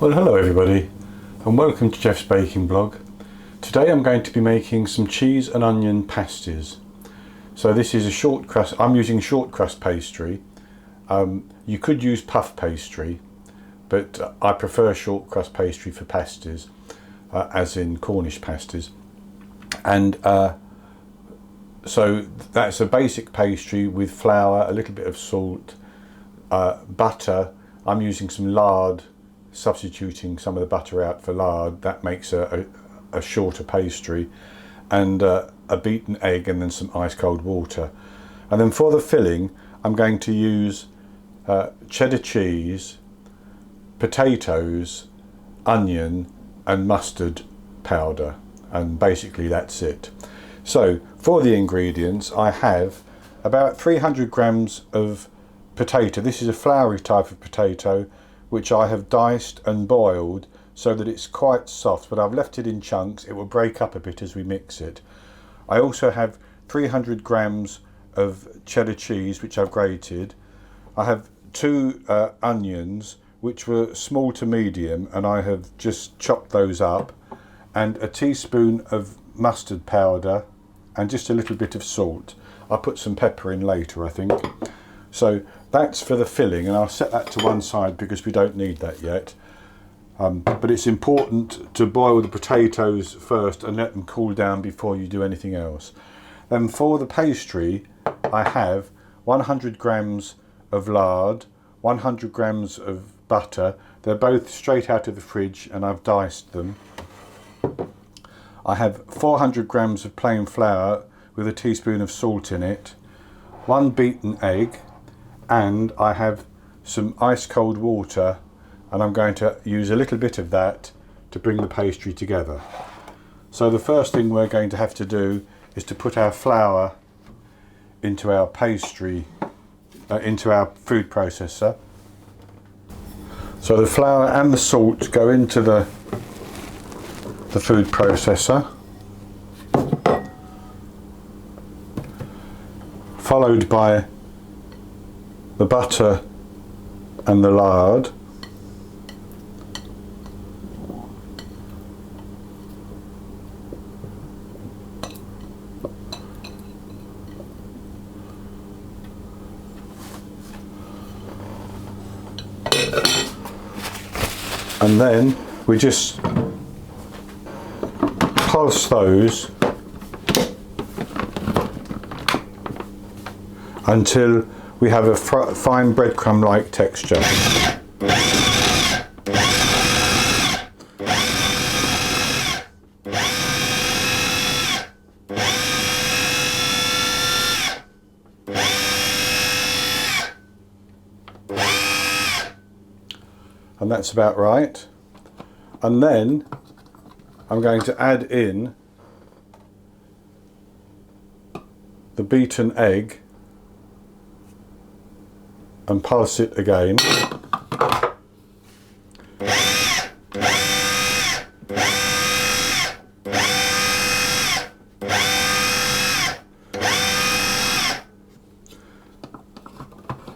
Well, hello everybody and welcome to Jeff's Baking Blog. Today I'm going to be making some cheese and onion pasties. So this is a short crust. I'm using short crust pastry. You could use puff pastry, but I prefer short crust pastry for pasties, as in Cornish pasties. And so that's a basic pastry with flour, a little bit of salt, butter. I'm using some lard, substituting some of the butter out for lard. That makes a shorter pastry, and a beaten egg, and then some ice cold water. And then for the filling I'm going to use cheddar cheese, potatoes, onion and mustard powder, and basically that's it. So for the ingredients, I have about 300 grams of potato. This is a floury type of potato which I have diced and boiled so that it's quite soft, but I've left it in chunks. It will break up a bit as we mix it. I also have 300 grams of cheddar cheese which I've grated. I have 2 onions which were small to medium, and I have just chopped those up, and a teaspoon of mustard powder and just a little bit of salt. I'll put some pepper in later, I think. So that's for the filling, and I'll set that to one side because we don't need that yet. But it's important to boil the potatoes first and let them cool down before you do anything else. Then for the pastry, I have 100 grams of lard, 100 grams of butter. They're both straight out of the fridge and I've diced them. I have 400 grams of plain flour with a teaspoon of salt in it, 1 beaten egg, and I have some ice cold water, and I'm going to use a little bit of that to bring the pastry together. So the first thing we're going to have to do is to put our flour into our pastry, into our food processor. So the flour and the salt go into the food processor, followed by the butter and the lard, and then we just pulse those until we have a fine breadcrumb-like texture. And that's about right. And then I'm going to add in the beaten egg and pulse it again.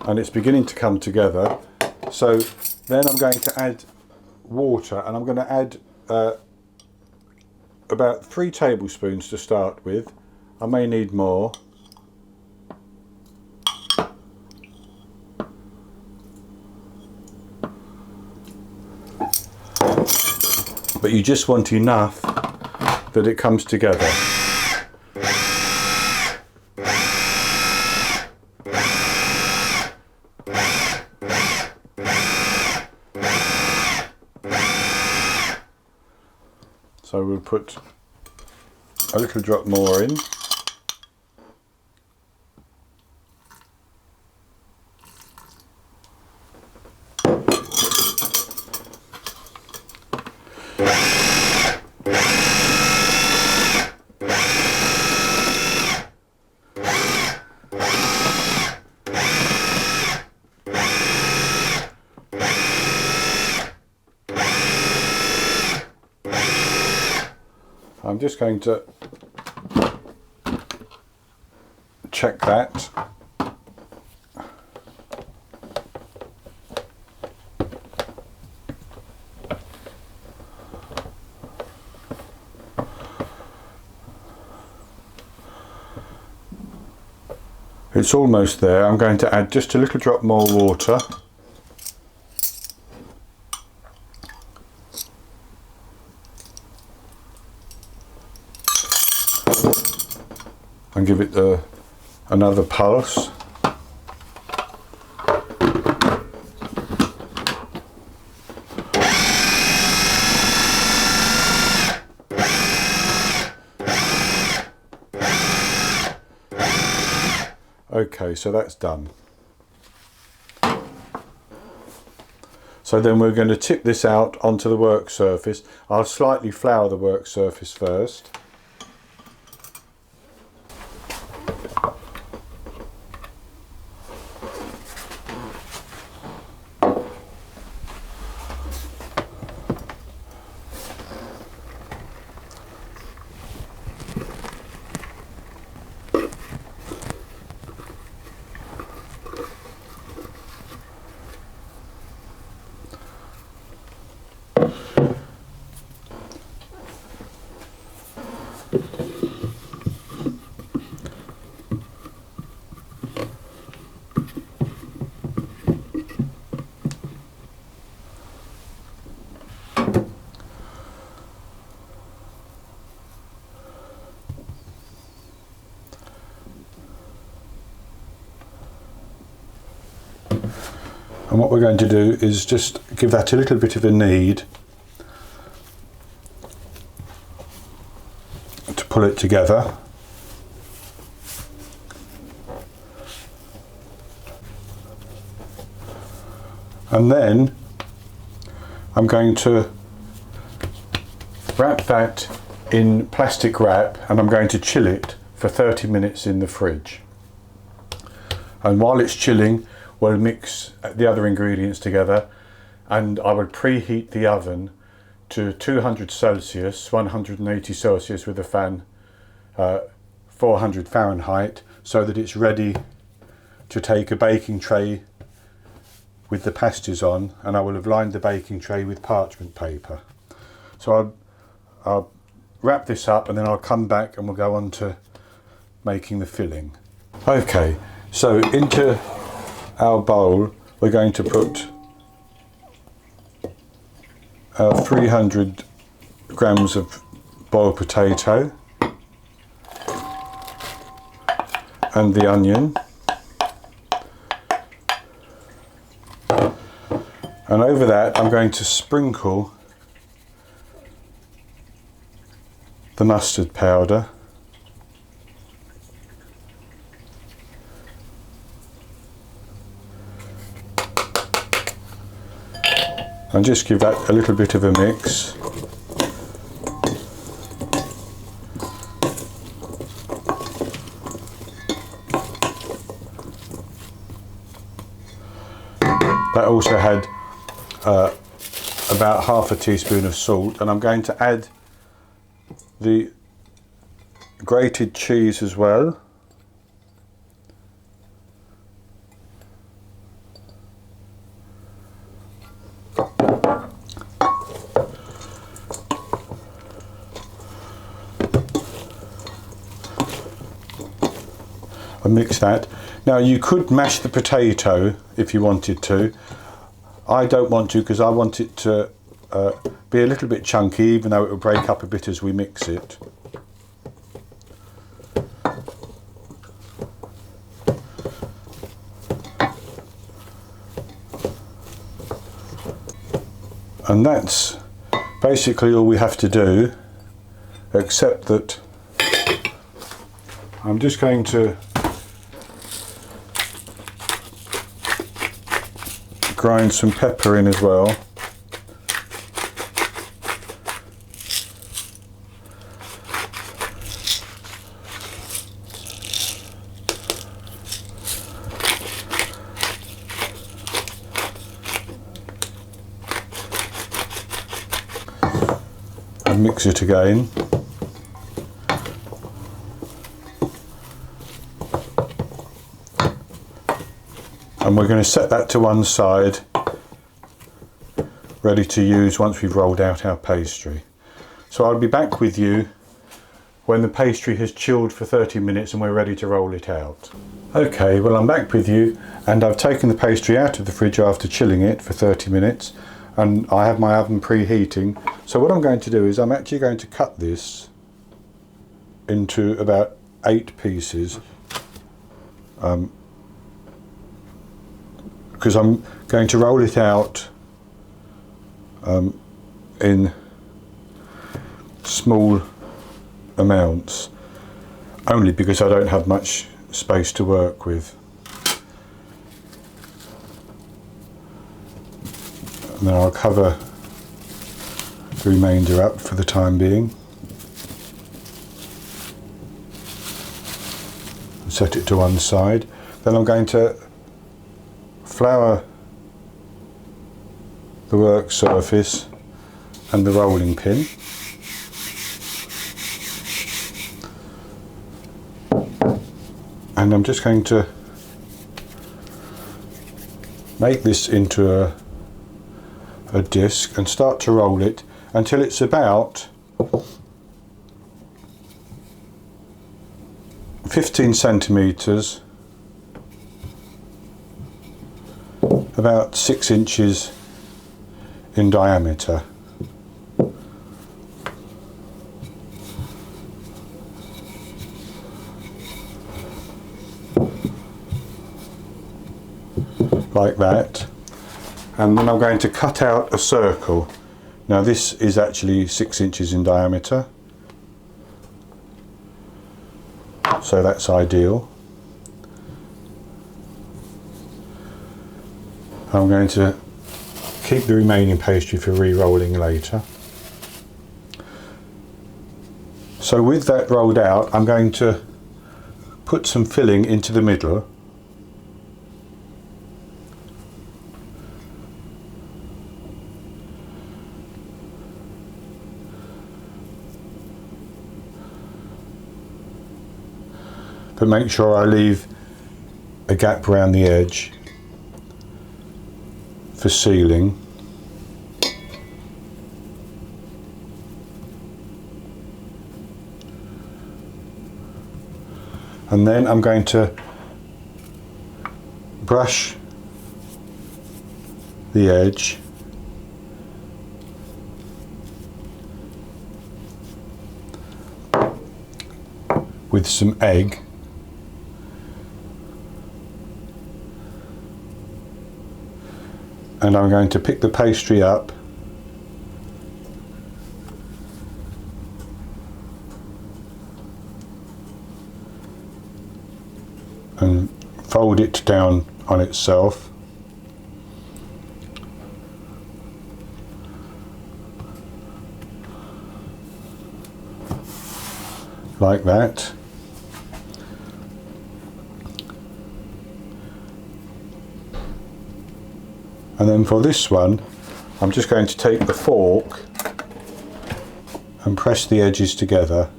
And it's beginning to come together. So then I'm going to add water, and I'm going to add about 3 tablespoons to start with. I may need more. But you just want enough that it comes together. So we'll put a little drop more in. I'm just going to check that. It's almost there. I'm going to add just a little drop more water. And give it another pulse. Okay, so that's done. So then we're going to tip this out onto the work surface. I'll slightly flour the work surface first. And what we're going to do is just give that a little bit of a knead to pull it together. And then I'm going to wrap that in plastic wrap, and I'm going to chill it for 30 minutes in the fridge. And while it's chilling, we'll mix the other ingredients together, and I would preheat the oven to 200 Celsius, 180 Celsius with a fan, 400 Fahrenheit, so that it's ready to take a baking tray with the pasties on, and I will have lined the baking tray with parchment paper. So I'll wrap this up, and then I'll come back and we'll go on to making the filling. Okay, so into our bowl we're going to put our 300 grams of boiled potato and the onion, and over that I'm going to sprinkle the mustard powder, and just give that a little bit of a mix. That also had about half a teaspoon of salt, and I'm going to add the grated cheese as well. And mix that. Now you could mash the potato if you wanted to. I don't want to, because I want it to be a little bit chunky, even though it will break up a bit as we mix it. And that's basically all we have to do, except that I'm just going to grind some pepper in as well. And mix it again. And we're going to set that to one side, ready to use once we've rolled out our pastry. So I'll be back with you when the pastry has chilled for 30 minutes and we're ready to roll it out. Okay, well I'm back with you, and I've taken the pastry out of the fridge after chilling it for 30 minutes, and I have my oven preheating. So what I'm going to do is I'm actually going to cut this into about 8 pieces, because I'm going to roll it out in small amounts, only because I don't have much space to work with. And then I'll cover the remainder up for the time being and set it to one side. Then I'm going to flour the work surface and the rolling pin. And I'm just going to make this into a disc and start to roll it until it's about 15 centimeters, about 6 inches in diameter. Like that. And then I'm going to cut out a circle. Now this is actually 6 inches in diameter, so that's ideal. I'm going to keep the remaining pastry for re-rolling later. So with that rolled out, I'm going to put some filling into the middle. But make sure I leave a gap around the edge for sealing. And then I'm going to brush the edge with some egg. And I'm going to pick the pastry up and fold it down on itself. Like that. And then for this one, I'm just going to take the fork and press the edges together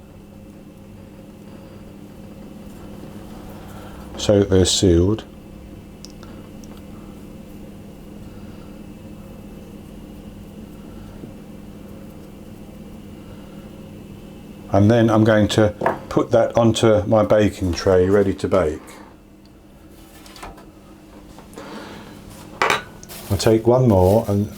so that they're sealed. And then I'm going to put that onto my baking tray ready to bake. I'll take one more and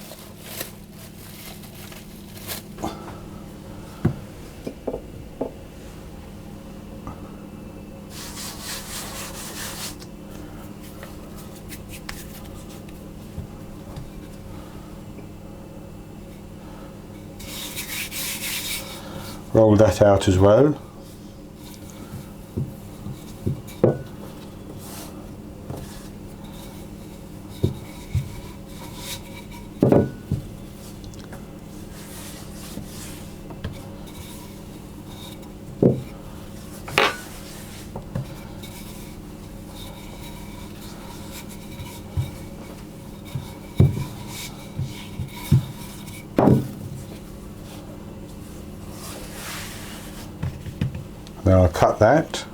roll that out as well. Now I'll cut that.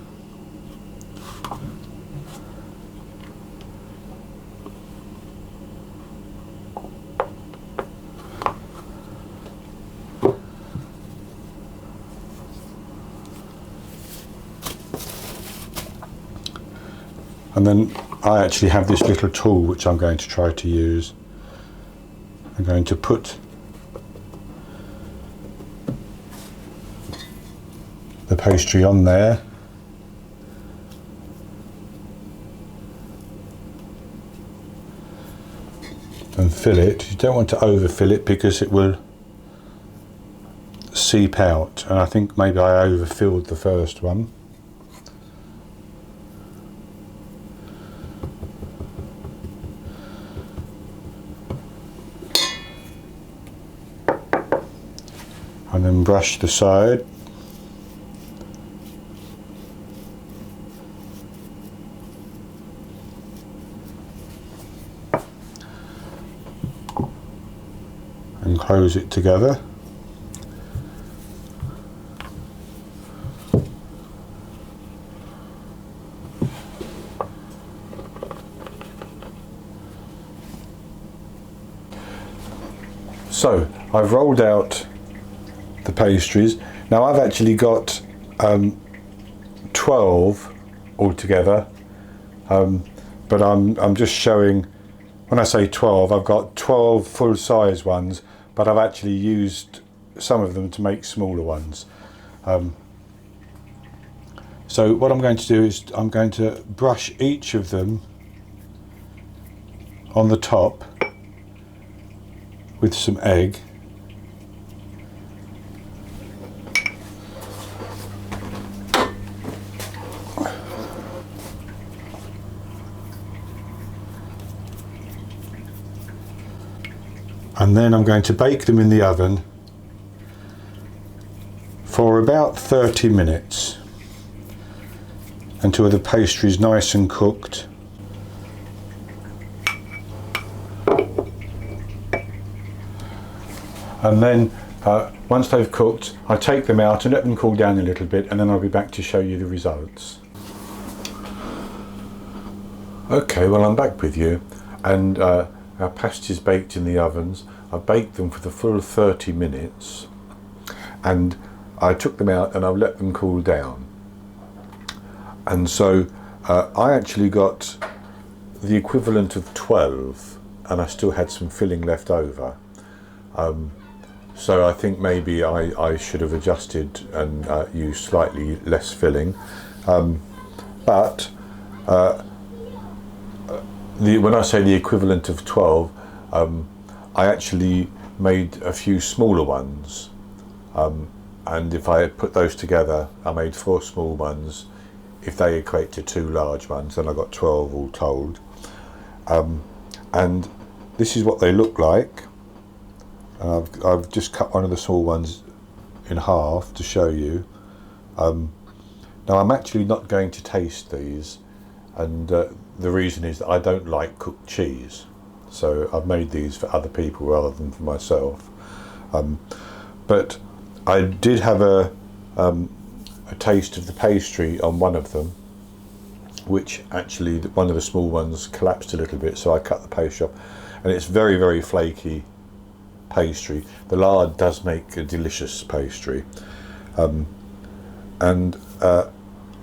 And then I actually have this little tool which I'm going to try to use. I'm going to put the pastry on there. And fill it. You don't want to overfill it because it will seep out, and I think maybe I overfilled the first one. And then brush the side. And close it together. So I've rolled out the pastries. Now I've actually got 12 altogether, but I'm just showing, when I say 12, I've got 12 full-size ones, but I've actually used some of them to make smaller ones. So what I'm going to do is I'm going to brush each of them on the top with some egg. And then I'm going to bake them in the oven for about 30 minutes until the pastry is nice and cooked. And then once they've cooked, I take them out and let them cool down a little bit, and then I'll be back to show you the results. Okay, well, I'm back with you, and our pasties baked in the ovens. I baked them for the full 30 minutes, and I took them out and I've let them cool down. And so I actually got the equivalent of 12, and I still had some filling left over. So I think maybe I should have adjusted and used slightly less filling. But when I say the equivalent of 12, I actually made a few smaller ones. And if I put those together, I made 4 small ones. If they equate to 2 large ones, then I got 12 all told. And this is what they look like. I've just cut one of the small ones in half to show you. Now I'm actually not going to taste these, and the reason is that I don't like cooked cheese, so I've made these for other people rather than for myself. But I did have a taste of the pastry on one of them, which actually one of the small ones collapsed a little bit, so I cut the pastry off, and it's very, very flaky pastry. The lard does make a delicious pastry, and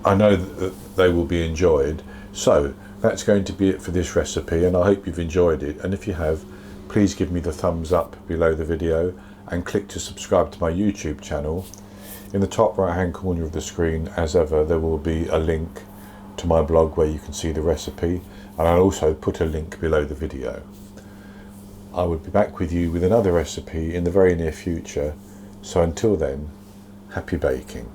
I know that they will be enjoyed. So that's going to be it for this recipe, and I hope you've enjoyed it, and if you have, please give me the thumbs up below the video and click to subscribe to my YouTube channel. In the top right hand corner of the screen, as ever, there will be a link to my blog where you can see the recipe, and I'll also put a link below the video. I will be back with you with another recipe in the very near future, so until then, happy baking.